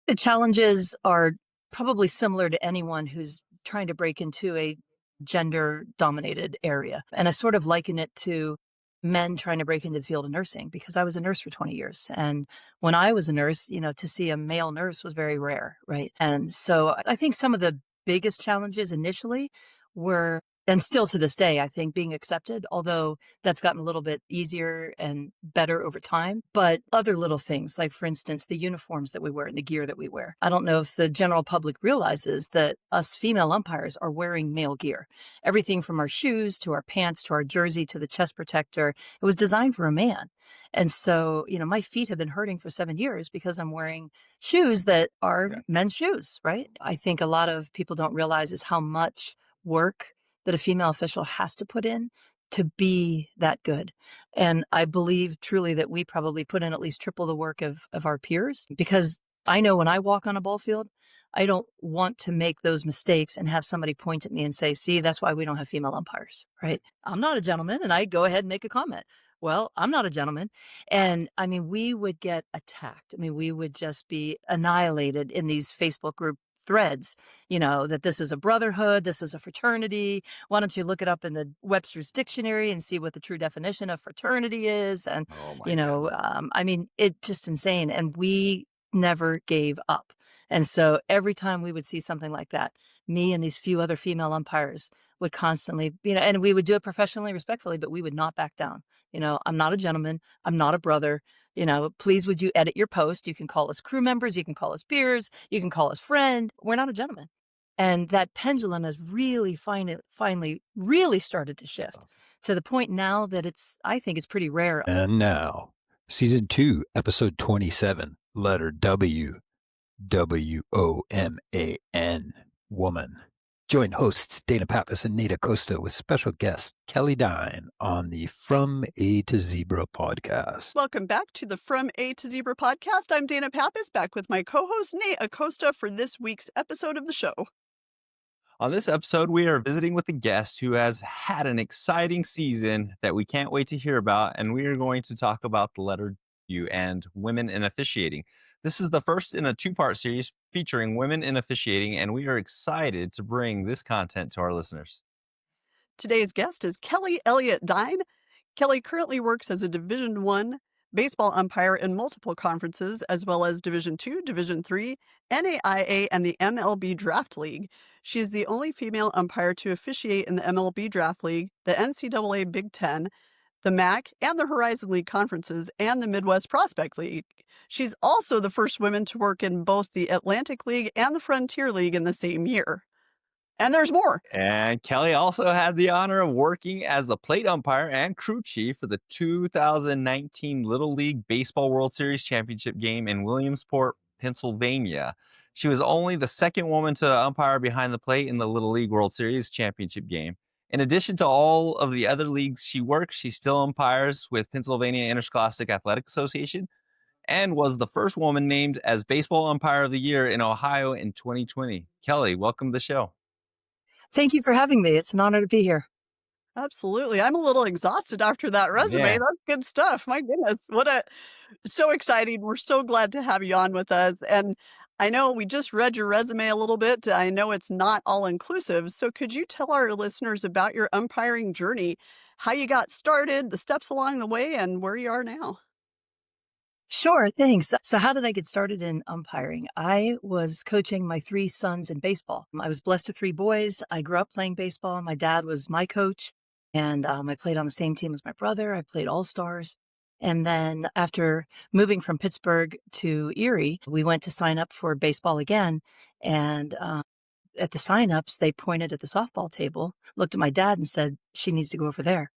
The challenges are probably similar to anyone who's trying to break into a gender dominated area. And I sort of liken it to men trying to break into the field of nursing because I was a nurse for 20 years. And when I was a nurse, to see a male nurse was very rare, right? And so I think some of the biggest challenges initially were, and still to this day, I think being accepted, although that's gotten a little bit easier and better over time. But other little things, like for instance, the uniforms that we wear and the gear that we wear. I don't know if the general public realizes that us female umpires are wearing male gear. Everything from our shoes to our pants to our jersey to the chest protector, it was designed for a man. And so, my feet have been hurting for 7 years because I'm wearing shoes that are men's shoes, right? I think a lot of people don't realize is how much work that a female official has to put in to be that good. And I believe truly that we probably put in at least triple the work of our peers, because I know when I walk on a ball field, I don't want to make those mistakes and have somebody point at me and say, see, that's why we don't have female umpires, right? I'm not a gentleman, and I go ahead and make a comment. Well, I'm not a gentleman. And I mean, we would get attacked. I mean, we would just be annihilated in these Facebook group threads, that this is a brotherhood, this is a fraternity. Why don't you look it up in the Webster's dictionary and see what the true definition of fraternity is? And, I mean, it's just insane. And we never gave up. And so every time we would see something like that, me and these few other female umpires would constantly, and we would do it professionally, respectfully, but we would not back down. I'm not a gentleman. I'm not a brother. Please, would you edit your post? You can call us crew members. You can call us peers. You can call us friend. We're not a gentleman. And that pendulum has really finally really started to shift to the point now that I think it's pretty rare. And now, season 2, episode 27, letter W, WOMAN, woman. Join hosts Dana Pappas and Nate Acosta with special guest Kelly Dine on the From A to Zebra podcast. Welcome back to the From A to Zebra podcast. I'm Dana Pappas, back with my co-host Nate Acosta for this week's episode of the show. On this episode, we are visiting with a guest who has had an exciting season that we can't wait to hear about, and we are going to talk about the letter W and women in officiating. This is the first in a two-part series featuring women in officiating, and we are excited to bring this content to our listeners. Today's guest is Kelly Elliott Dine. Kelly currently works as a Division I baseball umpire in multiple conferences, as well as Division II, Division III, NAIA, and the MLB Draft League. She is the only female umpire to officiate in the MLB Draft League, the NCAA Big Ten, the MAC, and the Horizon League conferences, and the Midwest Prospect League. She's also the first woman to work in both the Atlantic League and the Frontier League in the same year. And there's more. And Kelly also had the honor of working as the plate umpire and crew chief for the 2019 Little League Baseball World Series Championship game in Williamsport, Pennsylvania. She was only the second woman to umpire behind the plate in the Little League World Series Championship game. In addition to all of the other leagues she works, she still umpires with Pennsylvania Interscholastic Athletic Association and was the first woman named as Baseball Umpire of the Year in Ohio in 2020. Kelly, welcome to the show. Thank you for having me. It's an honor to be here. Absolutely. I'm a little exhausted after that resume. Yeah. That's good stuff. My goodness. So exciting. We're so glad to have you on with us. And I know we just read your resume a little bit. I know it's not all inclusive. So could you tell our listeners about your umpiring journey, how you got started, the steps along the way, and where you are now? Sure, thanks. So how did I get started in umpiring? I was coaching my 3 sons in baseball. I was blessed with 3 boys. I grew up playing baseball. My dad was my coach, and I played on the same team as my brother. I played All-Stars. And then after moving from Pittsburgh to Erie, we went to sign up for baseball again. And at the sign-ups, they pointed at the softball table, looked at my dad and said, she needs to go over there.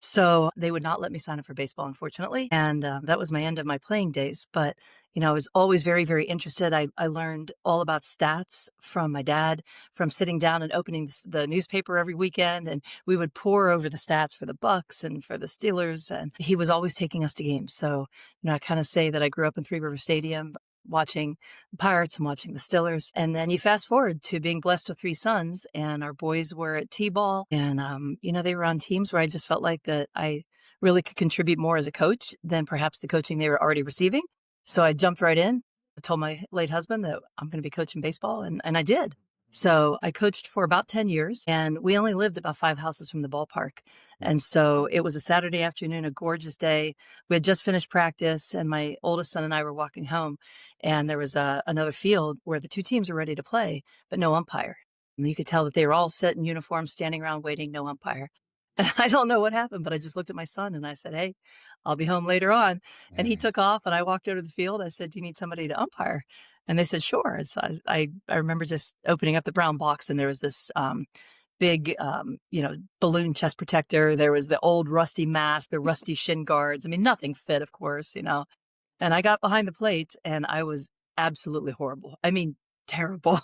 So they would not let me sign up for baseball, unfortunately. And that was my end of my playing days. But, I was always very, very interested. I learned all about stats from my dad, from sitting down and opening the newspaper every weekend. And we would pore over the stats for the Bucks and for the Steelers. And he was always taking us to games. So, I kind of say that I grew up in Three River Stadium, watching the Pirates and watching the Steelers. And then you fast forward to being blessed with 3 sons, and our boys were at T-ball. And, they were on teams where I just felt like that I really could contribute more as a coach than perhaps the coaching they were already receiving. So I jumped right in. I told my late husband that I'm going to be coaching baseball, and I did. So I coached for about 10 years, and we only lived about 5 houses from the ballpark. And so it was a Saturday afternoon, a gorgeous day. We had just finished practice, and my oldest son and I were walking home, and there was another field where the two teams were ready to play, but no umpire. And you could tell that they were all set in uniform, standing around waiting, no umpire. And I don't know what happened, but I just looked at my son and I said, "Hey, I'll be home later on." And he Mm. took off, and I walked over to the field. I said, "Do you need somebody to umpire?" And they said, "Sure." So I remember just opening up the brown box, and there was this big, balloon chest protector. There was the old rusty mask, the rusty shin guards. I mean, nothing fit, of course, And I got behind the plate, and I was absolutely horrible. I mean, terrible.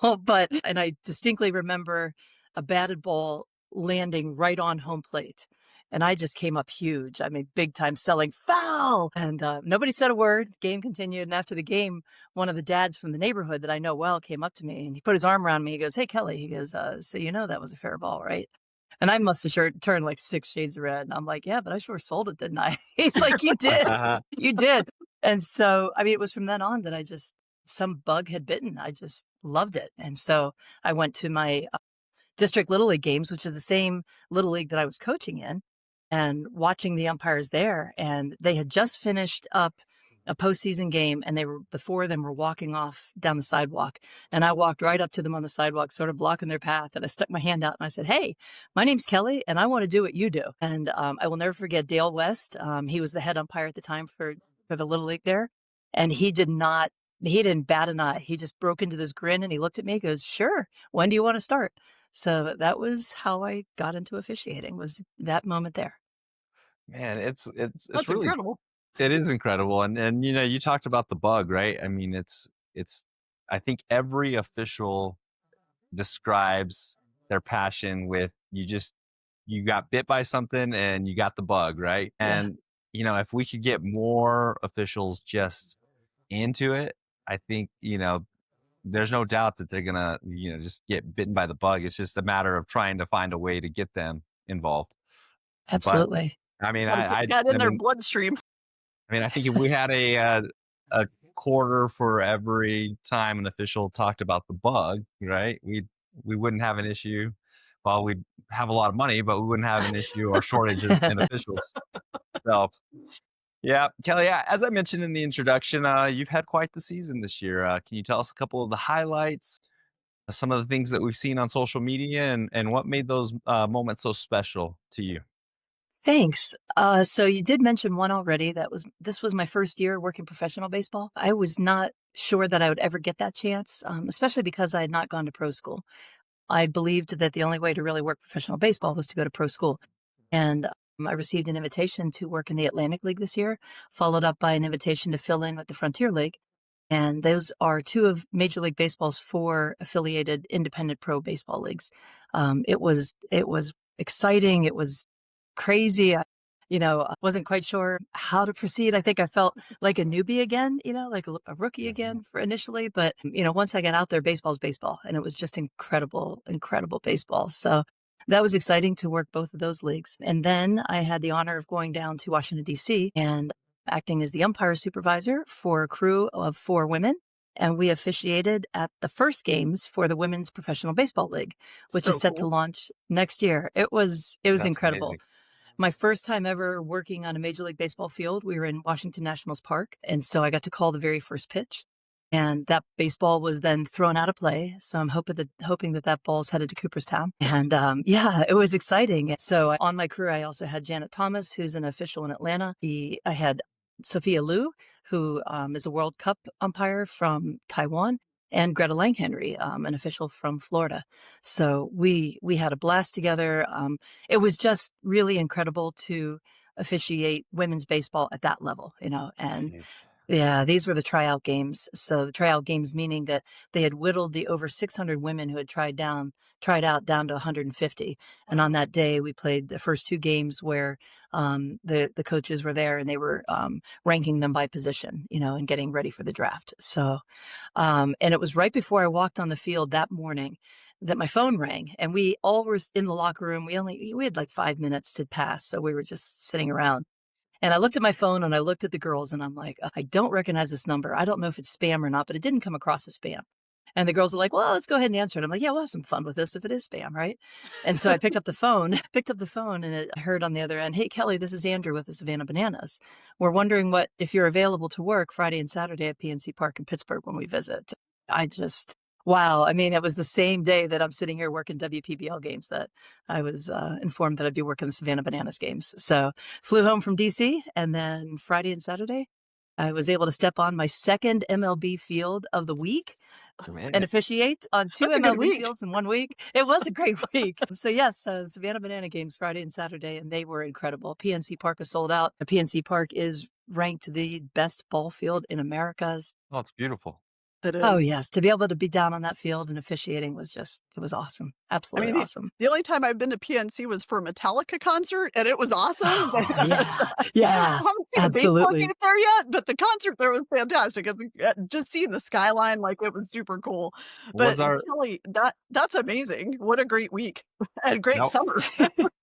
And I distinctly remember a batted ball landing right on home plate. And I just came up huge. I mean, big time selling foul. And nobody said a word. Game continued. And after the game, one of the dads from the neighborhood that I know well came up to me, and he put his arm around me. He goes, "Hey, Kelly." He goes, "So that was a fair ball, right?" And I must have sure turned like 6 shades of red. And I'm like, "Yeah, but I sure sold it, didn't I?" He's like, "You did. You did." And so, I mean, it was from then on that some bug had bitten. I just loved it. And so I went to my district Little League games, which is the same Little League that I was coaching in, and watching the umpires there. And they had just finished up a postseason game, and the four of them were walking off down the sidewalk. And I walked right up to them on the sidewalk, sort of blocking their path. And I stuck my hand out and I said, "Hey, my name's Kelly, and I want to do what you do." And I will never forget Dale West. He was the head umpire at the time for the Little League there. And he didn't bat an eye. He just broke into this grin, and he looked at me and goes, "Sure. When do you want to start?" So that was how I got into officiating, was that moment there. Man, it's That's really, incredible. it is incredible. And you talked about the bug, right? I mean, it's I think every official describes their passion with you got bit by something and you got the bug, right? Yeah, And if we could get more officials just into it, I think, there's no doubt that they're gonna, just get bitten by the bug. It's just a matter of trying to find a way to get them involved. But absolutely. I mean, Got to get that in their bloodstream. I think if we had a quarter for every time an official talked about the bug, right? We wouldn't have an issue. Well, we'd have a lot of money, but we wouldn't have an issue or shortage in officials. So, yeah, Kelly. Yeah, as I mentioned in the introduction, you've had quite the season this year. Can you tell us a couple of the highlights, some of the things that we've seen on social media, and what made those moments so special to you? Thanks. So you did mention one already. This was my first year working professional baseball. I was not sure that I would ever get that chance, especially because I had not gone to pro school. I believed that the only way to really work professional baseball was to go to pro school. And I received an invitation to work in the Atlantic League this year, followed up by an invitation to fill in with the Frontier League. And those are two of Major League Baseball's four affiliated independent pro baseball leagues. It was exciting. It was crazy. I wasn't quite sure how to proceed. I think I felt like a newbie again, like a rookie Mhm. again for initially. But, once I got out there, baseball's baseball. And it was just incredible, incredible baseball. So that was exciting to work both of those leagues. And then I had the honor of going down to Washington, D.C. and acting as the umpire supervisor for a crew of 4 women. And we officiated at the first games for the Women's Professional Baseball League, which is So set to cool. launch next year. It was That's incredible. amazing. My first time ever working on a Major League Baseball field, we were in Washington Nationals Park. And so I got to call the very first pitch. And that baseball was then thrown out of play. So I'm hoping that ball's headed to Cooperstown. And yeah, it was exciting. So on my crew, I also had Janet Thomas, who's an official in Atlanta. I had Sophia Liu, who is a World Cup umpire from Taiwan, and Greta Langhenry, an official from Florida. So we had a blast together. It was just really incredible to officiate women's baseball at that level, and Jeez. yeah, these were the tryout games. So the tryout games meaning that they had whittled the over 600 women who had tried out down to 150. And on that day, we played the first 2 games where the coaches were there, and they were ranking them by position, and getting ready for the draft. So, and it was right before I walked on the field that morning that my phone rang, and we all were in the locker room. We had like 5 minutes to pass, so we were just sitting around. And I looked at my phone and I looked at the girls and I'm like, I don't recognize this number. I don't know if it's spam or not, but it didn't come across as spam. And the girls are like, well, let's go ahead and answer it. I'm like, yeah, we'll have some fun with this if it is spam, right? And so I picked up the phone, and I heard on the other end, hey, Kelly, this is Andrew with the Savannah Bananas. We're wondering if you're available to work Friday and Saturday at PNC Park in Pittsburgh when we visit. Wow. I mean, it was the same day that I'm sitting here working WPBL games that I was informed that I'd be working the Savannah Bananas games. So flew home from DC, and then Friday and Saturday, I was able to step on my second MLB field of the week and officiate on 2 That's a good MLB week. fields in 1 week. It was a great week. So yes, Savannah Banana games Friday and Saturday, and they were incredible. PNC Park was sold out. PNC Park is ranked the best ball field in America. Oh, it's beautiful. It is. Oh yes, to be able to be down on that field and officiating it was awesome. Absolutely awesome. The only time I've been to PNC was for a Metallica concert, and it was awesome. Yeah, I haven't seen a baseball game there yet, but the concert there was fantastic. Just seeing the skyline, like, it was super cool. But Kelly, that's amazing. What a great week and great summer.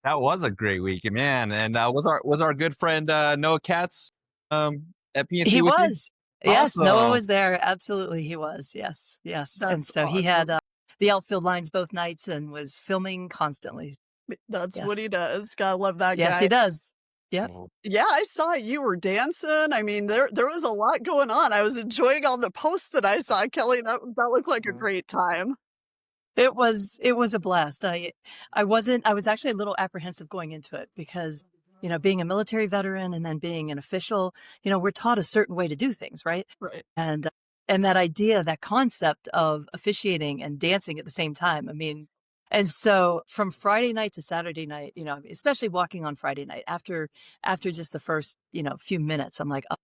That was a great week, man. And was our good friend Noah Katz at PNC? He with was. You? Yes, Awesome. Noah was there. Absolutely, he was. Yes. And so he had the outfield lines both nights and was filming constantly. That's what he does. Gotta love that guy. Yes, he does. Yep. Yeah, I saw you were dancing. I mean, there was a lot going on. I was enjoying all the posts that I saw, Kelly. That looked like a great time. It was a blast. I was actually a little apprehensive going into it because, being a military veteran and then being an official, we're taught a certain way to do things, right? Right. And that idea, that concept of officiating and dancing at the same time. I mean, and so from Friday night to Saturday night, especially walking on Friday night after just the first, few minutes, I'm like, oh,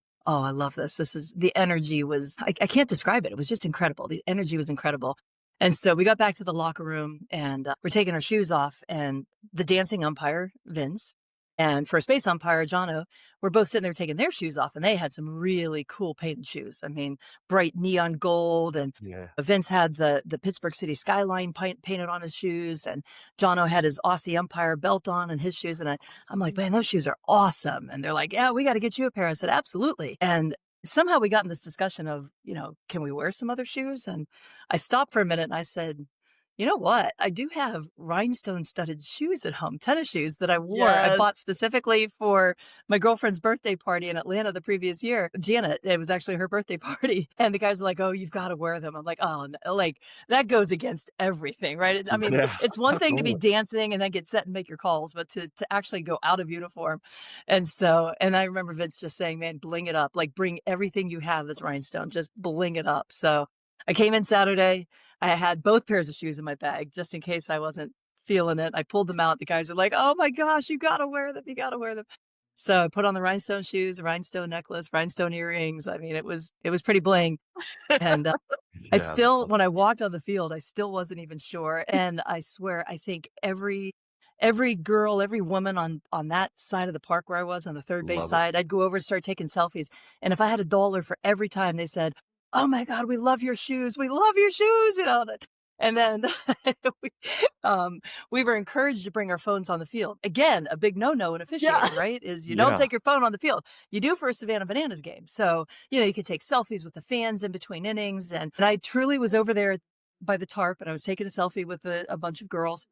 I love this. The energy was, I can't describe it. It was just incredible. The energy was incredible. And so we got back to the locker room and we're taking our shoes off, and the dancing umpire, Vince, and first base umpire, Jono, were both sitting there taking their shoes off, and they had some really cool painted shoes. I mean, bright neon gold, and Vince had the Pittsburgh City skyline painted on his shoes, and Jono had his Aussie umpire belt on and his shoes. And I'm like, man, those shoes are awesome. And they're like, yeah, we got to get you a pair. I said, absolutely. And somehow we got in this discussion of, can we wear some other shoes? And I stopped for a minute and I said, you know what? I do have rhinestone studded shoes at home, tennis shoes that I wore. I bought specifically for my girlfriend's birthday party in Atlanta the previous year. Janet, it was actually her birthday party. And the guys were like, oh, you've got to wear them. I'm like, oh, no, like that goes against everything, right? I mean, it's one thing to be dancing and then get set and make your calls, but to actually go out of uniform. And I remember Vince just saying, man, bling it up, like bring everything you have that's rhinestone, just bling it up. So I came in Saturday. I had both pairs of shoes in my bag just in case I wasn't feeling it. I pulled them out. The guys are like, oh my gosh, you got to wear them. You got to wear them. So I put on the rhinestone shoes, the rhinestone necklace, rhinestone earrings. I mean, it was pretty bling. And when I walked on the field, I still wasn't even sure. And I swear, I think every girl, every woman on that side of the park where I was on the third base side, I'd go over and start taking selfies. And if I had $1 for every time they said, oh my God, we love your shoes. We love your shoes. And then we were encouraged to bring our phones on the field. Again, a big no-no in officiating, right? Is you don't take your phone on the field. You do for a Savannah Bananas game. So, you could take selfies with the fans in between innings. And I truly was over there by the tarp, and I was taking a selfie with a bunch of girls.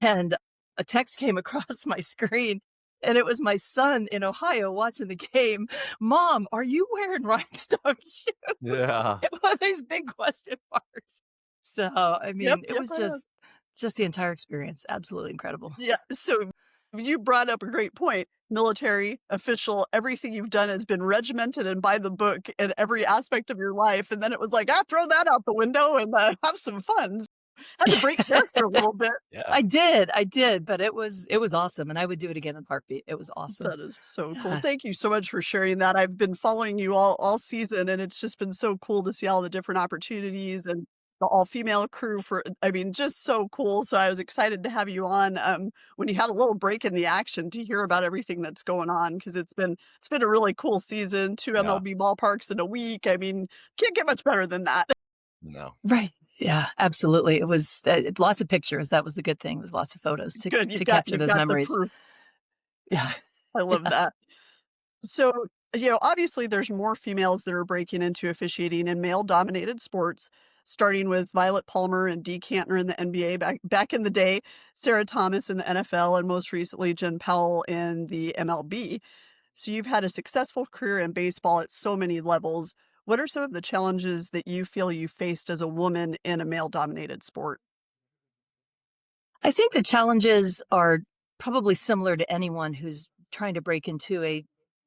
And a text came across my screen. And it was my son in Ohio watching the game. Mom, are you wearing rhinestone shoes? Yeah. It was these big question marks. So, I mean, it was just the entire experience. Absolutely incredible. Yeah. So you brought up a great point. Military, official, everything you've done has been regimented and by the book in every aspect of your life. And then it was like, throw that out the window and have some fun. Had to break character a little bit. Yeah. I did, but it was awesome, and I would do it again in a heartbeat. It was awesome. That is so cool. Thank you so much for sharing that. I've been following you all season, and it's just been so cool to see all the different opportunities and the all-female crew just so cool. So I was excited to have you on when you had a little break in the action to hear about everything that's going on, because it's been a really cool season. 2 MLB ballparks in a week. I mean, can't get much better than that. No. Right. Yeah, absolutely. It was lots of pictures. That was the good thing. It was lots of photos to capture those memories. Yeah. I love that. So, obviously there's more females that are breaking into officiating in male-dominated sports, starting with Violet Palmer and Dee Cantner in the NBA back in the day, Sarah Thomas in the NFL, and most recently Jen Powell in the MLB. So you've had a successful career in baseball at so many levels. What are some of the challenges that you feel you faced as a woman in a male-dominated sport? I think the challenges are probably similar to anyone who's trying to break into a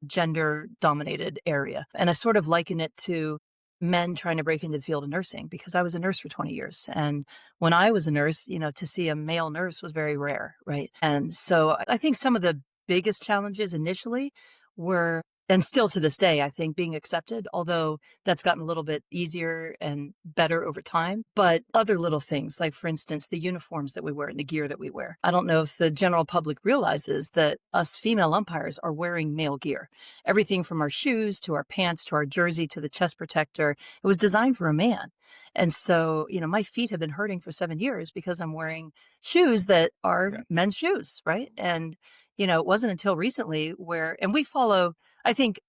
gender dominated area. And I sort of liken it to men trying to break into the field of nursing because I was a nurse for 20 years. And when I was a nurse, to see a male nurse was very rare, right? And so I think some of the biggest challenges initially were, and still to this day, I think being accepted, although that's gotten a little bit easier and better over time. But other little things, like for instance, the uniforms that we wear and the gear that we wear. I don't know if the general public realizes that us female umpires are wearing male gear. Everything from our shoes to our pants to our jersey to the chest protector, it was designed for a man. And so, my feet have been hurting for 7 years because I'm wearing shoes that are Yeah. men's shoes, right? And, it wasn't until recently and we follow, I think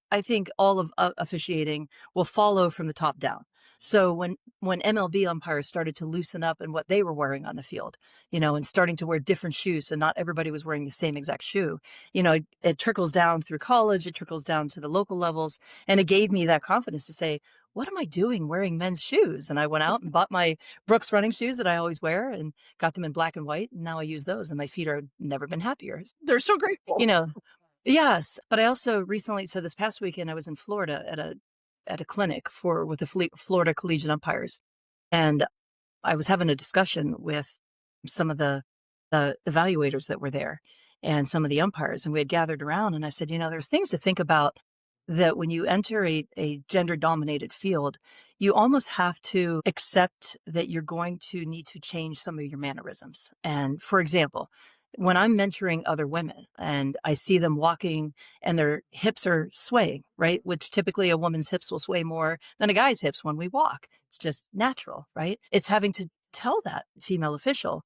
all of officiating will follow from the top down. So when MLB umpires started to loosen up in what they were wearing on the field, and starting to wear different shoes, and not everybody was wearing the same exact shoe, it trickles down through college, it trickles down to the local levels, and it gave me that confidence to say, what am I doing wearing men's shoes? And I went out and bought my Brooks running shoes that I always wear and got them in black and white, and now I use those, and my feet are never been happier. They're so grateful. You know, Yes, but I also recently, so this past weekend I was in Florida at a clinic with the Florida Collegiate Umpires, and I was having a discussion with some of the evaluators that were there and some of the umpires, and we had gathered around, and I said, there's things to think about that when you enter a gender dominated field, you almost have to accept that you're going to need to change some of your mannerisms. And for example, when I'm mentoring other women and I see them walking and their hips are swaying, right? Which typically a woman's hips will sway more than a guy's hips when we walk. It's just natural, right? It's having to tell that female official,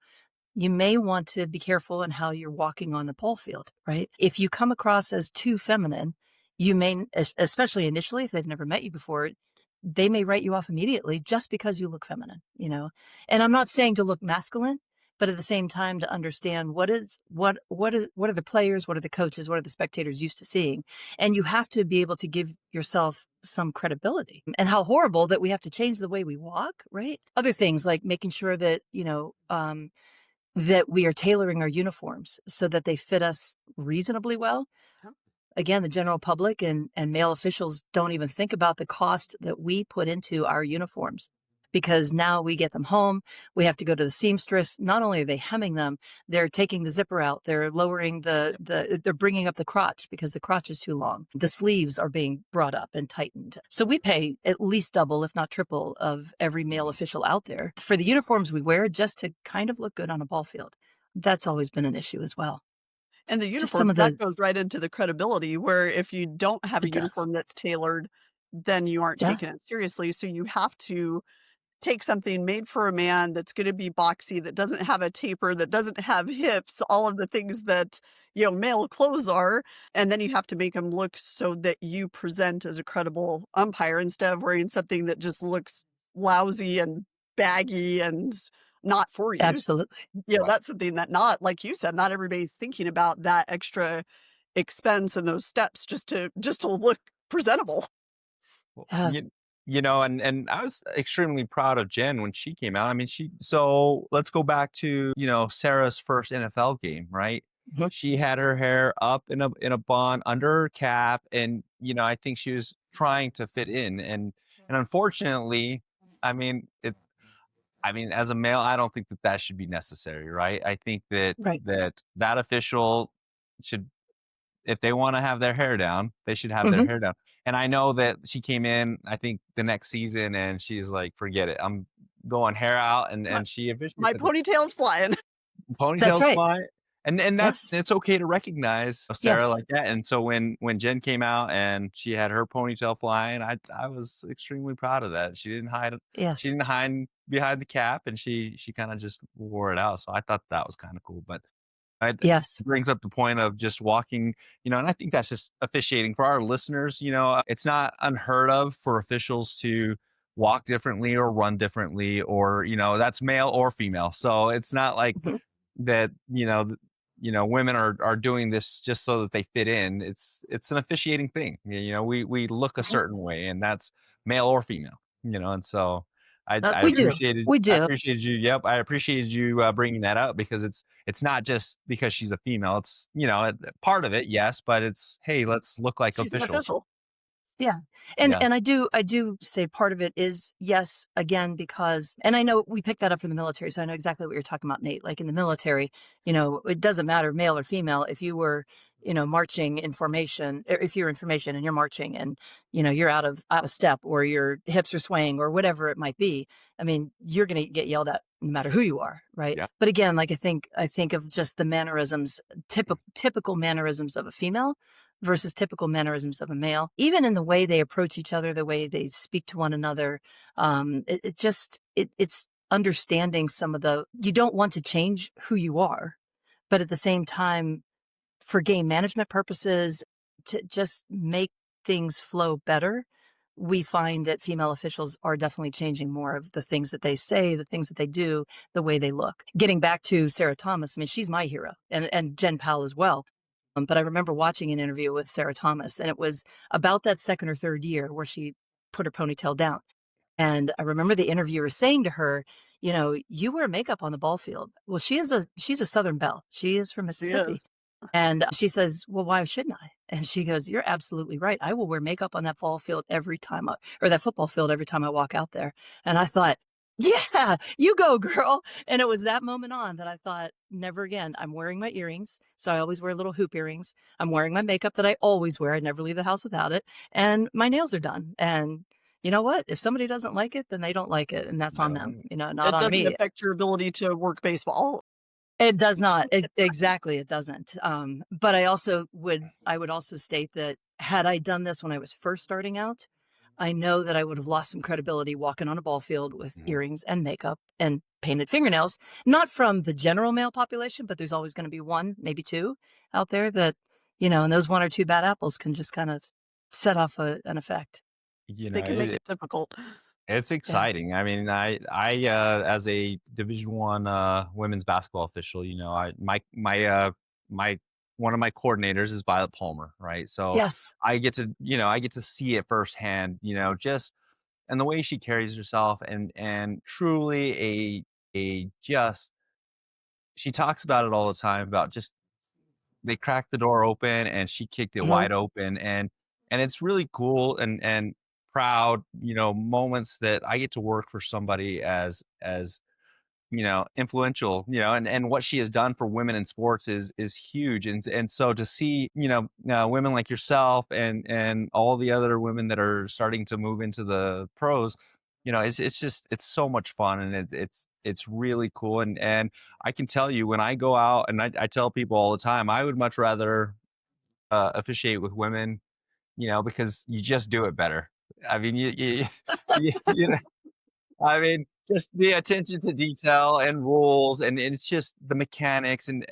you may want to be careful in how you're walking on the pole field, right? If you come across as too feminine, you may, especially initially, if they've never met you before, they may write you off immediately just because you look feminine. And I'm not saying to look masculine, but at the same time to understand what are the players, what are the coaches, what are the spectators used to seeing, and you have to be able to give yourself some credibility. And how horrible that we have to change the way we walk, right? Other things like making sure that that we are tailoring our uniforms so that they fit us reasonably well. Again, the general public and male officials don't even think about the cost that we put into our uniforms because now we get them home. We have to go to the seamstress. Not only are they hemming them, they're taking the zipper out. They're lowering they're bringing up the crotch because the crotch is too long. The sleeves are being brought up and tightened. So we pay at least double, if not triple, of every male official out there for the uniforms we wear just to kind of look good on a ball field. That's always been an issue as well. And the Just some uniforms, of that the, goes right into the credibility, where if you don't have a it does. uniform that's tailored, then you aren't Yes. taking it seriously. So you have to take something made for a man that's gonna be boxy, that doesn't have a taper, that doesn't have hips, all of the things that, male clothes are, and then you have to make them look so that you present as a credible umpire instead of wearing something that just looks lousy and baggy and not for you. Absolutely. Right. That's something that, not like you said, not everybody's thinking about that extra expense and those steps just to look presentable. Well, Yeah. and I was extremely proud of Jen when she came out. I mean, so let's go back to, Sarah's first NFL game, right? Mhm. She had her hair up in a bun under her cap, and I think she was trying to fit in, and unfortunately, I mean, as a male, I don't think that should be necessary, right? I think that Right. that official should, if they wanna have their hair down, they should have their Mhm. hair down. And I know that she came in, I think, the next season, and she's like, "Forget it. I'm going hair out," and My and she officially my said that ponytail's flying. That's ponytails right. fly, and that's Yes. it's okay to recognize Sarah Yes. like that. And so when Jen came out and she had her ponytail flying, I was extremely proud of that. She Yes. didn't hide behind the cap, and she kinda just wore it out, so I thought that was kinda cool. But It Yes. brings up the point of just walking, and I think that's just officiating for our listeners. It's not unheard of for officials to walk differently or run differently, or, that's male or female. So it's not like Mhm. that, women are doing this just so that they fit in. It's an officiating thing. We look a Mhm. certain way, and that's male or female, and so I That's We true. do. appreciated We I do. appreciated you. Yep, I appreciated you bringing that up, because it's not just because she's a female. It's, part of it, yes, but it's, hey, let's look like She's an officials. official. Yeah. And Yeah, and I do say part of it is, yes, again, because, and I know we picked that up from the military, so I know exactly what you're talking about, Nate. Like in the military, it doesn't matter male or female. If you were, marching in formation, or if you're in formation and you're marching and, you're out of step, or your hips are swaying, or whatever it might be, I mean, you're gonna get yelled at no matter who you are, right? yeah, But again, like I think of just the mannerisms, typical mannerisms of a female versus typical mannerisms of a male, even in the way they approach each other, the way they speak to one another. It's understanding some of you don't want to change who you are, but at the same time, for game management purposes, to just make things flow better, we find that female officials are definitely changing more of the things that they say, the things that they do, the way they look. Getting back to Sarah Thomas, I mean, she's my hero, and Jen Powell as well. But I remember watching an interview with Sarah Thomas, and it was about that second or third year where she put her ponytail down. And I remember the interviewer saying to her, you wear makeup on the ball field. Well, she's a Southern belle. She is from She is. Mississippi. And she says, well, why shouldn't I? And she goes, you're absolutely right. I will wear makeup on that ball field every time or that football field every time I walk out there. And I thought, yeah, you go, girl. And it was that moment on that I thought, never again. I'm wearing my earrings. So I always wear little hoop earrings. I'm wearing my makeup that I always wear. I never leave the house without it. And my nails are done. And you know what? If somebody doesn't like it, then they don't like it. And that's on them, no, not It on doesn't me. affect your ability to work baseball. It does not. Exactly, it doesn't. But I would also state that had I done this when I was first starting out, I know that I would have lost some credibility walking on a ball field with mhm. earrings and makeup and painted fingernails, not from the general male population, but there's always going to be one, maybe two out there that, and those one or two bad apples can just kind of set off an effect. you They know, can make it, it difficult. It's Yeah. exciting. I mean, as a Division 1 women's basketball official, my one of my coordinators is Violet Palmer, right? So Yes. I get to see it firsthand, just and the way she carries herself, and truly a just she talks about it all the time, about just they cracked the door open and she kicked it Mhm. wide open, and it's really cool and proud, moments that I get to work for somebody as influential, and what she has done for women in sports is huge. And so to see, women like yourself and all the other women that are starting to move into the pros, it's so much fun, and it's really cool. And I can tell you, when I go out, and I tell people all the time, I would much rather officiate with women, because you just do it better. I mean, you I mean, just the attention to detail and rules, and it's just the mechanics, and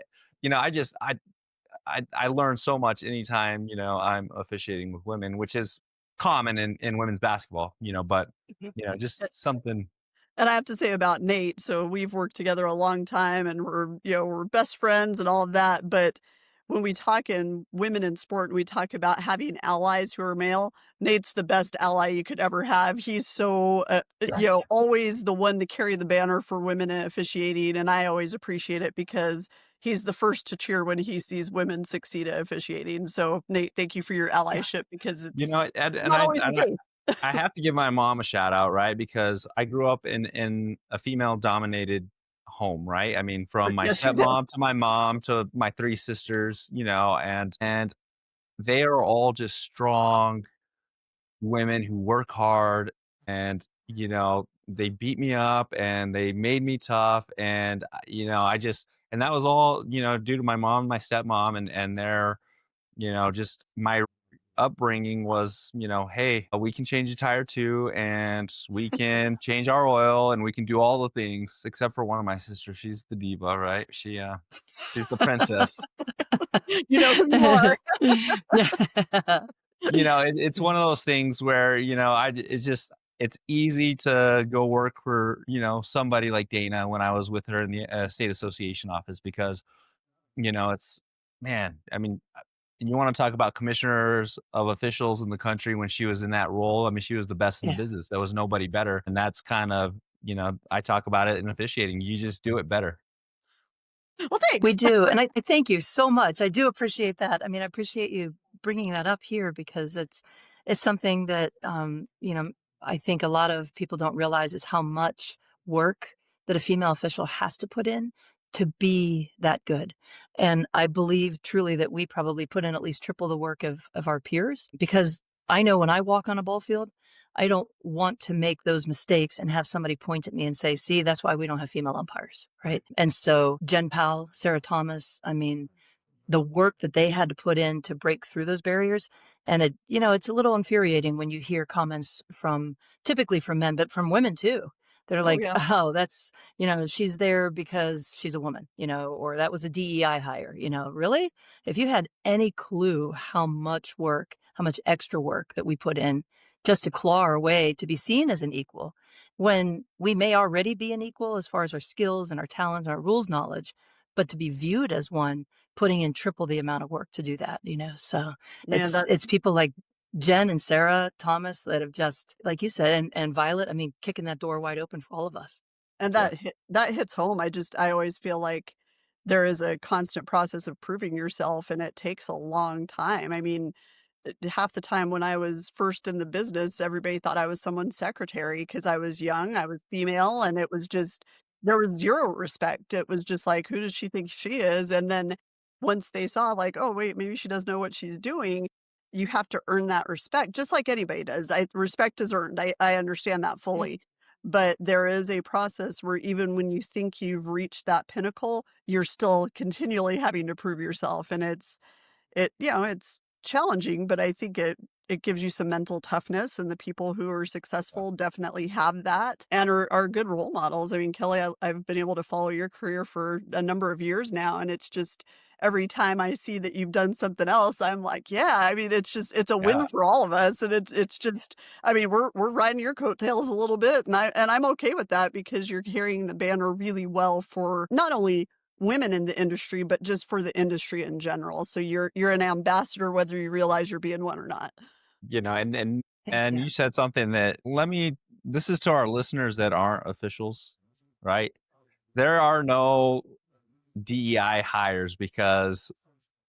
I learn so much anytime, I'm officiating with women, which is common in women's basketball, but Mhm. just something. And I have to say about Nate, so we've worked together a long time and we're best friends and all of that. But when we talk in women in sport, we talk about having allies who are male. Nate's the best ally you could ever have. He's so, Yes. always the one to carry the banner for women in officiating. And I always appreciate it because he's the first to cheer when he sees women succeed at officiating. So Nate, thank you for your Yeah. allyship because And it's not always the case. I have to give my mom a shout out, right? Because I grew up in a female dominated home, right? I mean, from my Yes, you did. stepmom to my mom to my three sisters, and they are all just strong women who work hard, and they beat me up and they made me tough, and and that was all, due to my mom, my stepmom, and they're, just my upbringing was, hey, we can change a tire too, and we can change our oil, and we can do all the things, except for one of my sisters. She's the diva, right? She's the princess. You know who you are. It's one of those things where, it's easy to go work for, somebody like Dana when I was with her in the state association office because, it's, man, I mean, you want to talk about commissioners of officials in the country when she was in that role. I mean, she was the best in the Yeah. business. There was nobody better. And that's kind of, I talk about it in officiating. You just do it better. Well, We thanks. do, and I thank you so much. I do appreciate that. I mean, I appreciate you bringing that up here because it's something that I think a lot of people don't realize is how much work that a female official has to put in to be that good. And I believe truly that we probably put in at least triple the work of our peers because I know when I walk on a ball field, I don't want to make those mistakes and have somebody point at me and say, see, that's why we don't have female umpires, right? And so Jen Powell, Sarah Thomas, I mean, the work that they had to put in to break through those barriers. And it's a little infuriating when you hear comments typically from men, but from women too. They're Oh, like, yeah. oh, that's, she's there because she's a woman, or that was a DEI hire, really? If you had any clue how much work, how much extra work that we put in just to claw our way to be seen as an equal, when we may already be an equal as far as our skills and our talent and our rules knowledge, but to be viewed as one, putting in triple the amount of work to do that, so Man, it's people like Jen and Sarah Thomas that have just, like you said, and Violet, I mean, kicking that door wide open for all of us. and Yeah. that hits home. I always feel like there is a constant process of proving yourself, and it takes a long time. I mean, half the time when I was first in the business, everybody thought I was someone's secretary because I was young, I was female, and it was just there was 0 respect. It was just like, "Who does she think she is?" And then once they saw like, "Oh, wait, maybe she does know what she's doing," you have to earn that respect just like anybody does. Respect is earned. I understand that fully. But there is a process where even when you think you've reached that pinnacle, you're still continually having to prove yourself, and it's challenging, but I think it gives you some mental toughness, and the people who are successful definitely have that and are good role models. I mean, Kelly, I've been able to follow your career for a number of years now, and it's just every time I see that you've done something else, I'm like, yeah, I mean, it's a Yeah. win for all of us, and it's just, I mean, we're riding your coattails a little bit, and I'm okay with that because you're carrying the banner really well for not only women in the industry, but just for the industry in general. So you're an ambassador whether you realize you're being one or not. And Thank you. you said something that this is to our listeners that aren't officials, right? There are no DEI hires because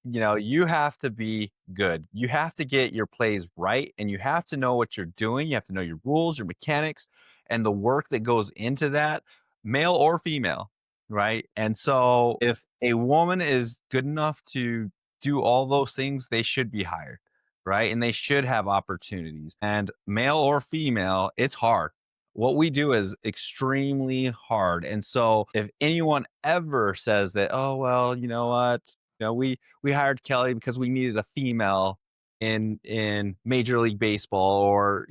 you have to be good. You have to get your plays right, and you have to know what you're doing. You have to know your rules, your mechanics, and the work that goes into that, male or female, right? And so if a woman is good enough to do all those things, they should be hired, right? And they should have opportunities. And male or female, it's hard. What we do is extremely hard. And so if anyone ever says that, oh, well, you know what? We hired Kelly because we needed a female in Major League Baseball, or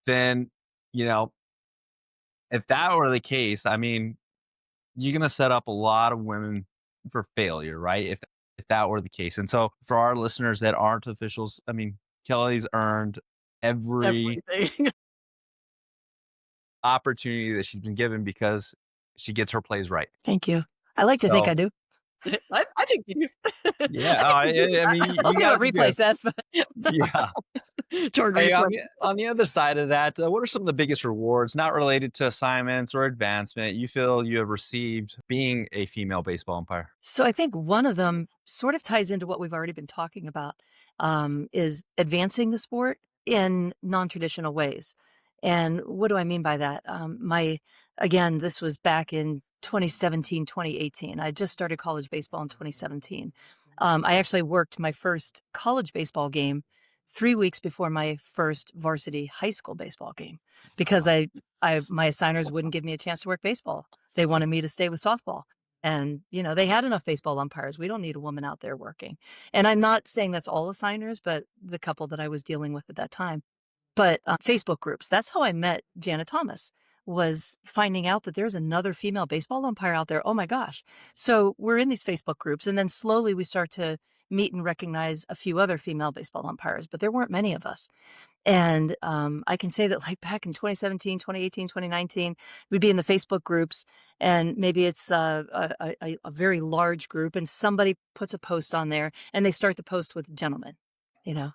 then if that were the case, I mean, you're gonna set up a lot of women for failure, right? If that were the case, and so for our listeners that aren't officials, I mean, Kelly's earned every Everything. opportunity that she's been given because she gets her plays right. Thank you. I like to think So I do. I think you yeah, I I mean, I'll you see got what to be replay good. says, but Yeah. Toward Hey, replay. on the other side of that, what are some of the biggest rewards, not related to assignments or advancement, you feel you have received being a female baseball umpire? so I think one of them sort of ties into what we've already been talking about, is advancing the sport in non-traditional ways. And what do I mean by that? Again, this was back in 2017, 2018. I just started college baseball in 2017. I actually worked my first college baseball game 3 weeks before my first varsity high school baseball game because my assigners wouldn't give me a chance to work baseball. They wanted me to stay with softball. And, they had enough baseball umpires. We don't need a woman out there working. And I'm not saying that's all assigners, but the couple that I was dealing with at that time. But Facebook groups, that's how I met Jana Thomas, was finding out that there's another female baseball umpire out there. Oh my gosh. So we're in these Facebook groups, and then slowly we start to meet and recognize a few other female baseball umpires, but there weren't many of us. And I can say that like back in 2017, 2018, 2019, we'd be in the Facebook groups, and maybe it's a very large group, and somebody puts a post on there, and they start the post with gentlemen, you know?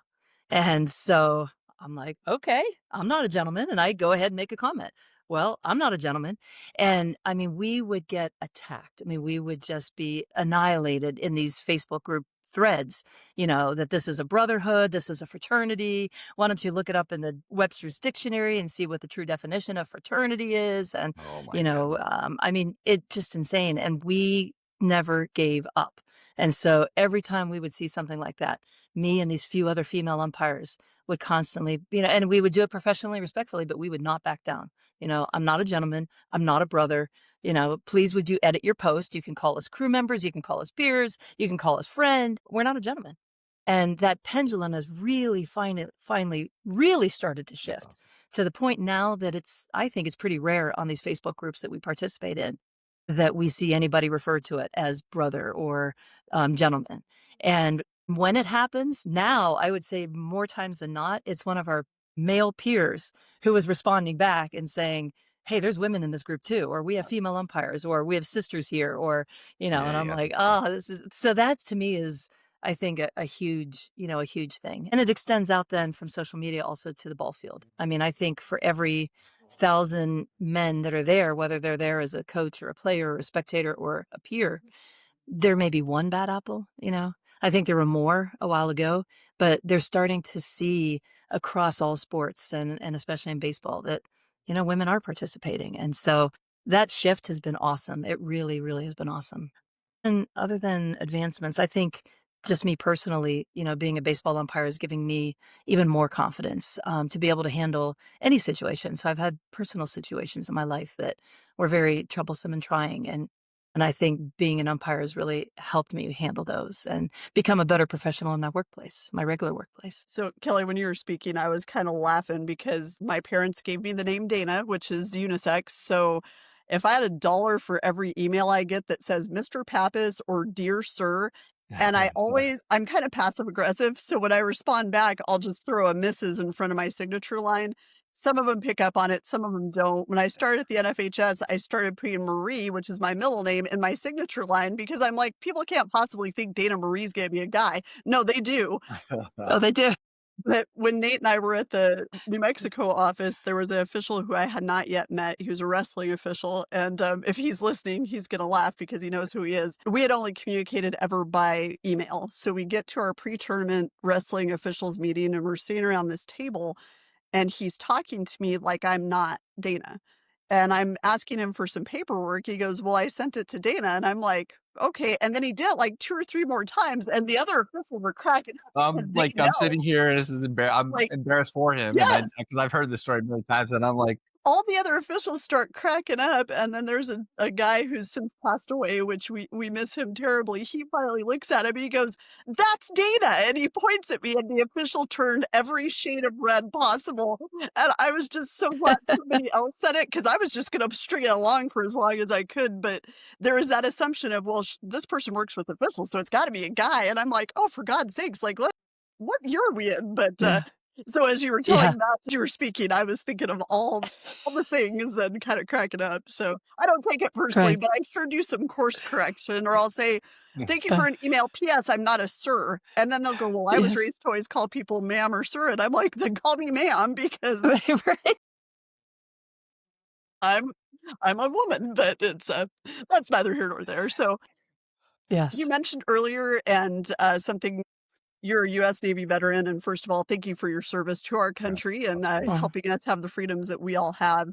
And so I'm like, okay, I'm not a gentleman. And I go ahead and make a comment. Well, I'm not a gentleman. And I mean, we would get attacked. I mean, we would just be annihilated in these Facebook group threads, that this is a brotherhood, this is a fraternity. Why don't you look it up in the Webster's dictionary and see what the true definition of fraternity is? And, Oh my goodness. I mean, it's just insane. And we never gave up. And so every time we would see something like that, me and these few other female umpires would constantly, and we would do it professionally, respectfully, but we would not back down. I'm not a gentleman. I'm not a brother. Please would you edit your post? You can call us crew members. You can call us peers. You can call us friend. We're not a gentleman. And that pendulum has really finally really started to That's shift awesome. to the point now that I think it's pretty rare on these Facebook groups that we participate in that we see anybody refer to it as brother or gentleman. And when it happens now, I would say more times than not, it's one of our male peers who is responding back and saying, hey, there's women in this group too, or we have female umpires, or we have sisters here, or, and Yeah, I'm yeah, like, that's awesome. oh, so that to me is, I think a huge, a huge thing. And it extends out then from social media also to the ball field. I mean, I think for every 1,000 men that are there, whether they're there as a coach or a player or a spectator or a peer, there may be one bad apple, I think there were more a while ago, but they're starting to see across all sports and especially in baseball that, women are participating. And so that shift has been awesome. It really, really has been awesome. And other than advancements, I think just me personally, being a baseball umpire is giving me even more confidence to be able to handle any situation. So I've had personal situations in my life that were very troublesome and trying. And I think being an umpire has really helped me handle those and become a better professional in my workplace, my regular workplace. So, Kelly, when you were speaking, I was kind of laughing because my parents gave me the name Dana, which is unisex. So, if I had $1 for every email I get that says Mr. Pappas or Dear Sir, and I'm kind of passive aggressive. So, when I respond back, I'll just throw a Mrs. in front of my signature line. Some of them pick up on it, some of them don't. When I started at the NFHS, I started putting Marie, which is my middle name, in my signature line because I'm like, people can't possibly think Dana Marie's gonna be a guy. No, they do. Oh, they do. But when Nate and I were at the New Mexico office, there was an official who I had not yet met. He was a wrestling official. And if he's listening, he's going to laugh because he knows who he is. We had only communicated ever by email. So we get to our pre-tournament wrestling officials meeting and we're sitting around this table and he's talking to me like I'm not Dana. And I'm asking him for some paperwork. He goes, well, I sent it to Dana. And I'm like, okay. And then he did it like 2 or 3 more times. And the other officials were cracking up because they I'm know. sitting here. This is I'm Like, embarrassed for him, yes. and because I've heard this story many times, and I'm like, All the other officials start cracking up, and then there's a guy who's since passed away, which we miss him terribly. He finally looks at him, and he goes, "That's Dana," and he points at me, and the official turned every shade of red possible, and I was just so glad somebody else said it, because I was just gonna string it along for as long as I could, but there was that assumption of, well, this person works with officials, so it's gotta be a guy, and I'm like, "Oh, for God's sakes, like, what year are we in?" But, Yeah. so as you were Yeah. telling that, as you were speaking, I was thinking of all the things and kind of cracking up. So I don't take it personally, Right. but I sure do some course correction, or I'll say, thank you for an email. P.S. I'm not a sir. And then they'll go, well, I was Yes. raised to always call people ma'am or sir. And I'm like, then call me ma'am because Right. I'm I'm a woman, but it's that's neither here nor there. So you Yes. mentioned earlier and something. You're a U.S. Navy veteran, and first of all, thank you for your service to our country and Oh, helping us have the freedoms that we all have.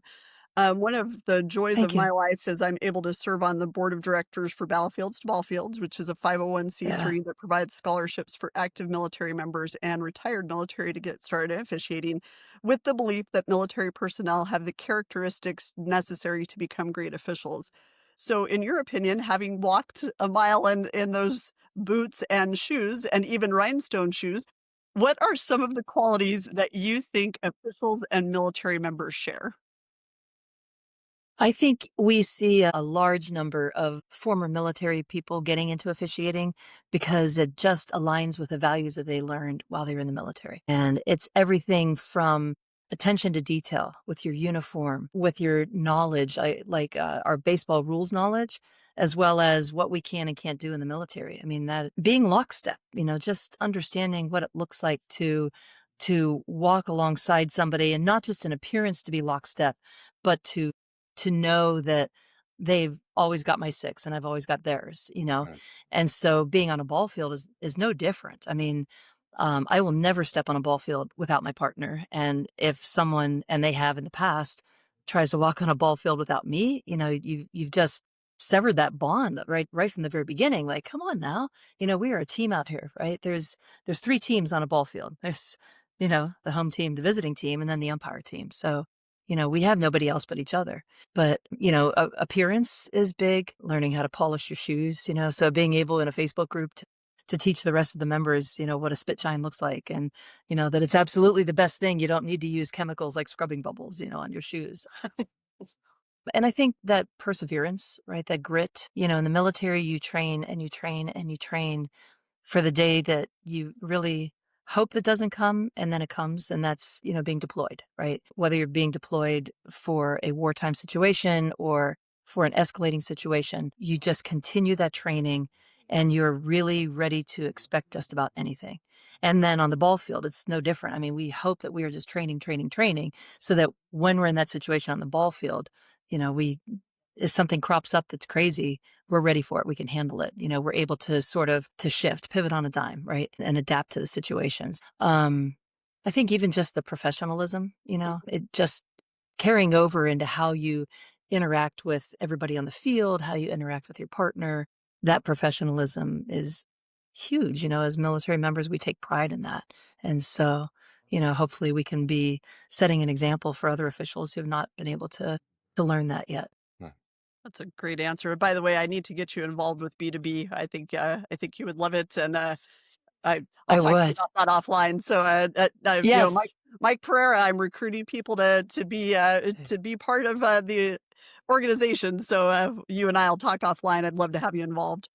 One of the joys of thank you. my life is I'm able to serve on the board of directors for Battlefields to Ballfields, which is a Yeah. 501(c)(3) that provides scholarships for active military members and retired military to get started in officiating, with the belief that military personnel have the characteristics necessary to become great officials. So, in your opinion, having walked a mile in those boots and shoes and even rhinestone shoes, what are some of the qualities that you think officials and military members share? I think we see a large number of former military people getting into officiating because it just aligns with the values that they learned while they were in the military. And it's everything from attention to detail with your uniform, with your knowledge, our baseball rules knowledge, as well as what we can and can't do in the military. I mean, that being lockstep, just understanding what it looks like to walk alongside somebody and not just in appearance to be lockstep, but to know that they've always got my six and I've always got theirs. Right. And so being on a ball field is no different. I mean, I will never step on a ball field without my partner. And if someone, and they have in the past, tries to walk on a ball field without me, you've just severed that bond right from the very beginning. Like, come on now, we are a team out here, right? There's three teams on a ball field. There's, the home team, the visiting team, and then the umpire team. So, we have nobody else but each other. But, appearance is big, learning how to polish your shoes, so being able in a Facebook group to teach the rest of the members, what a spit shine looks like and, that it's absolutely the best thing. You don't need to use chemicals like scrubbing bubbles, on your shoes. And I think that perseverance, right? That grit, in the military, you train and you train and you train for the day that you really hope that doesn't come and then it comes, and that's being deployed, right? Whether you're being deployed for a wartime situation or for an escalating situation, you just continue that training and you're really ready to expect just about anything. And then on the ball field, it's no different. I mean, we hope that we are just training so that when we're in that situation on the ball field, we if something crops up that's crazy, we're ready for it. We can handle it. We're able to sort of to shift, pivot on a dime, right? And adapt to the situations. I think even just the professionalism, it just carrying over into how you interact with everybody on the field, how you interact with your partner, that professionalism is huge. As military members, we take pride in that. And so, hopefully we can be setting an example for other officials who have not been able to learn that yet. That's a great answer. By the way, I need to get you involved with B2B. I think you would love it, and I'll I talk to you would. about that offline. So, Mike Yes, Mike Pereira, I'm recruiting people to be part of the organization. So, you and I'll talk offline. I'd love to have you involved.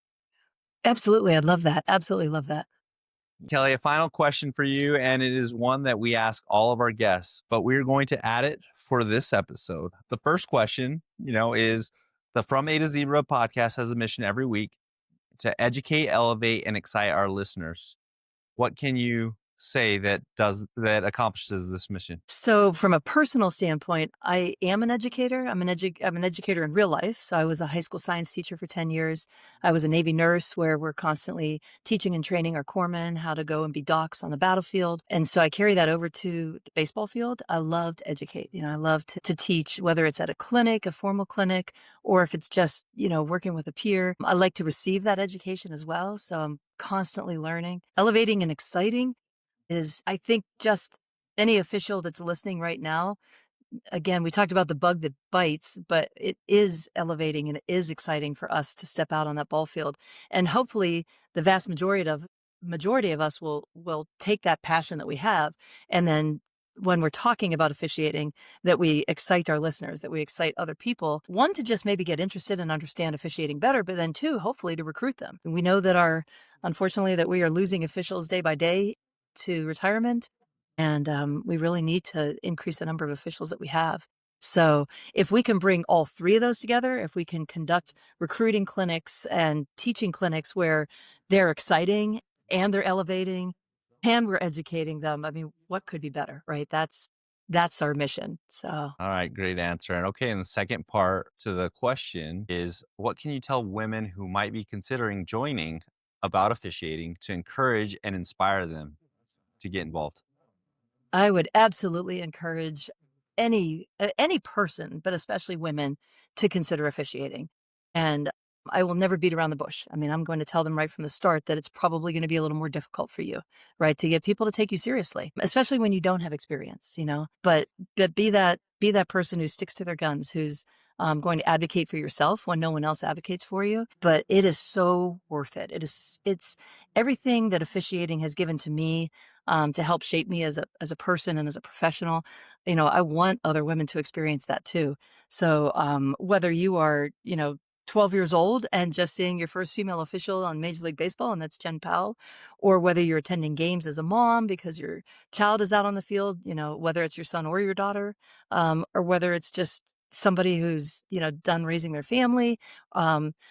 absolutely. I'd love that. Absolutely love that. Kelly, a final question for you, and it is one that we ask all of our guests, but we're going to add it for this episode. The first question, is the From A to Zebra podcast has a mission every week to educate, elevate, and excite our listeners. What can you say that accomplishes this mission? So from a personal standpoint, I am an educator. I'm an educator in real life. So I was a high school science teacher for 10 years. I was a Navy nurse where we're constantly teaching and training our corpsmen how to go and be docs on the battlefield. And so I carry that over to the baseball field. I love to educate. I love to teach, whether it's at a clinic, a formal clinic, or if it's just, working with a peer. I like to receive that education as well. So I'm constantly learning. Elevating and exciting is, I think, just any official that's listening right now. Again, we talked about the bug that bites, but it is elevating and it is exciting for us to step out on that ball field. And hopefully the vast majority of us will take that passion that we have, and then when we're talking about officiating, that we excite our listeners, that we excite other people, one, to just maybe get interested and understand officiating better, but then two, hopefully to recruit them. And we know that unfortunately, that we are losing officials day by day to retirement. And we really need to increase the number of officials that we have. So if we can bring all three of those together, if we can conduct recruiting clinics and teaching clinics where they're exciting and they're elevating and we're educating them, I mean, what could be better, right? That's our mission. So All right, great answer. And okay, and the second part to the question is, what can you tell women who might be considering joining about officiating to encourage and inspire them to get involved? I would absolutely encourage any person, but especially women, to consider officiating. And I will never beat around the bush. I mean, I'm going to tell them right from the start that it's probably going to be a little more difficult for you, right, to get people to take you seriously, especially when you don't have experience, But be that person who sticks to their guns, who's going to advocate for yourself when no one else advocates for you. But it is so worth it. It's everything that officiating has given to me to help shape me as a person and as a professional. I want other women to experience that too. So whether you are, 12 years old and just seeing your first female official on Major League Baseball, and that's Jen Powell, or whether you're attending games as a mom because your child is out on the field, whether it's your son or your daughter, or whether it's just somebody who's, done raising their family,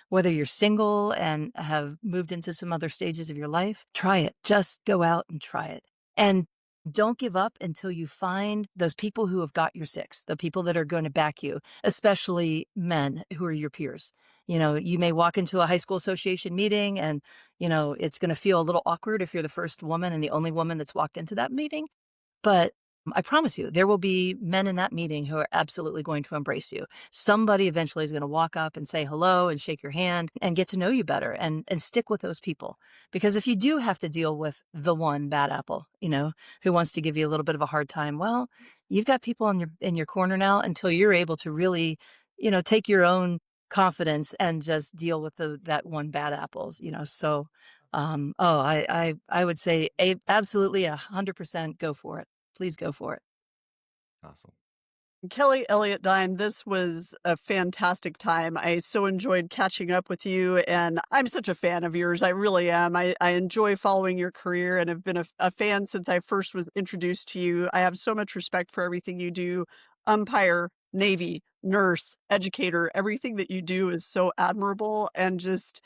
whether you're single and have moved into some other stages of your life, try it. Just go out and try it. And don't give up until you find those people who have got your six, the people that are going to back you, especially men who are your peers. You may walk into a high school association meeting and, it's going to feel a little awkward if you're the first woman and the only woman that's walked into that meeting. But I promise you, there will be men in that meeting who are absolutely going to embrace you. Somebody eventually is going to walk up and say hello and shake your hand and get to know you better and stick with those people. Because if you do have to deal with the one bad apple, who wants to give you a little bit of a hard time, well, you've got people in your corner now until you're able to really, take your own confidence and just deal with that one bad apples, So, I would say absolutely 100% go for it. Please go for it. Awesome. Kelly Elliott Dine, this was a fantastic time. I so enjoyed catching up with you, and I'm such a fan of yours. I really am. I enjoy following your career and have been a fan since I first was introduced to you. I have so much respect for everything you do. Umpire, Navy, nurse, educator, everything that you do is so admirable, and just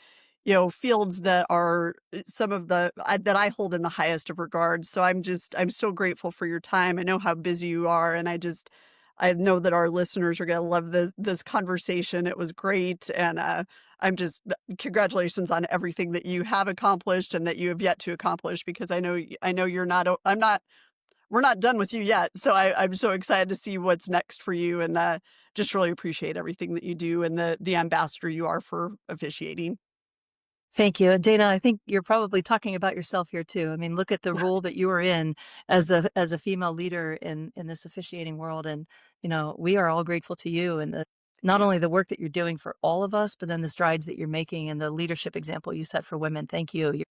fields that are some of that I hold in the highest of regard. So I'm so grateful for your time. I know how busy you are, and I know that our listeners are going to love this conversation. It was great, and congratulations on everything that you have accomplished and that you have yet to accomplish. Because I know we're not done with you yet. So I'm so excited to see what's next for you, and just really appreciate everything that you do and the ambassador you are for officiating. Thank you. And Dana, I think you're probably talking about yourself here too. I mean, look at the role that you are in as a female leader in this officiating world. And, we are all grateful to you and not only the work that you're doing for all of us, but then the strides that you're making and the leadership example you set for women. Thank you.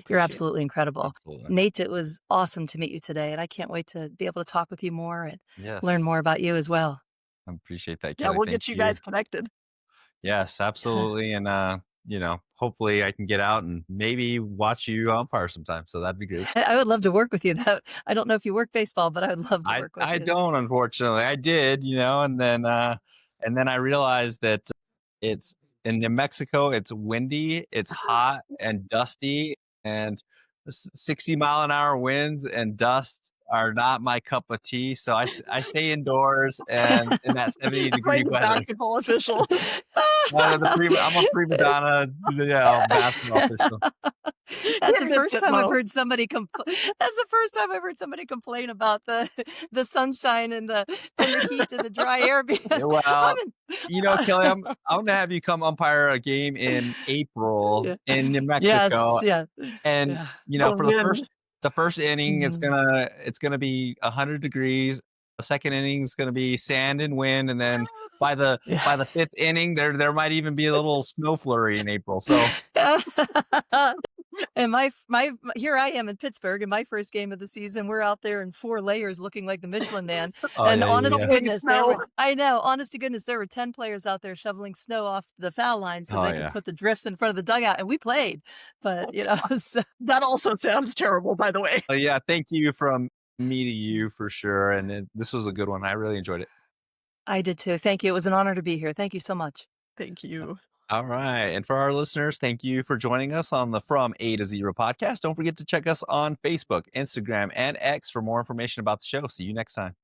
You're absolutely incredible. Absolutely. Nate, it was awesome to meet you today. And I can't wait to be able to talk with you more and Yes. learn more about you as well. I appreciate that, Yeah, Kelly. we'll Thank get you guys connected. Yes, absolutely. And, hopefully I can get out and maybe watch you umpire sometime. So that'd be great. I would love to work with you. I don't know if you work baseball, but I would love to work with you. I don't, unfortunately. I did, and then I realized that it's in New Mexico, it's windy, it's hot and dusty, and 60-mile-an-hour winds and dust are not my cup of tea. So I stay indoors and in that 70-degree Quite the weather. basketball official. I'm a prima donna, basketball official. That's the first time I've heard somebody complain about the sunshine and the heat and the dry air. Well, Kelly, I'm gonna have you come umpire a game in April in New Mexico. Yes, And for the first inning, it's gonna be 100 degrees. The second inning is gonna be sand and wind, and then by the fifth inning, there might even be a little snow flurry in April. So. And my here I am in Pittsburgh in my first game of the season. We're out there in 4 layers looking like the Michelin Man. And honest to goodness, honest to goodness, there were 10 players out there shoveling snow off the foul line so they could put the drifts in front of the dugout, and we played. But so. That also sounds terrible, by the way. Yeah, thank you from me to you for sure. And this was a good one. I really enjoyed it. I did too. Thank you. It was an honor to be here. Thank you so much. Thank you. All right. And for our listeners, thank you for joining us on the From A to Zero podcast. Don't forget to check us on Facebook, Instagram, and X for more information about the show. See you next time.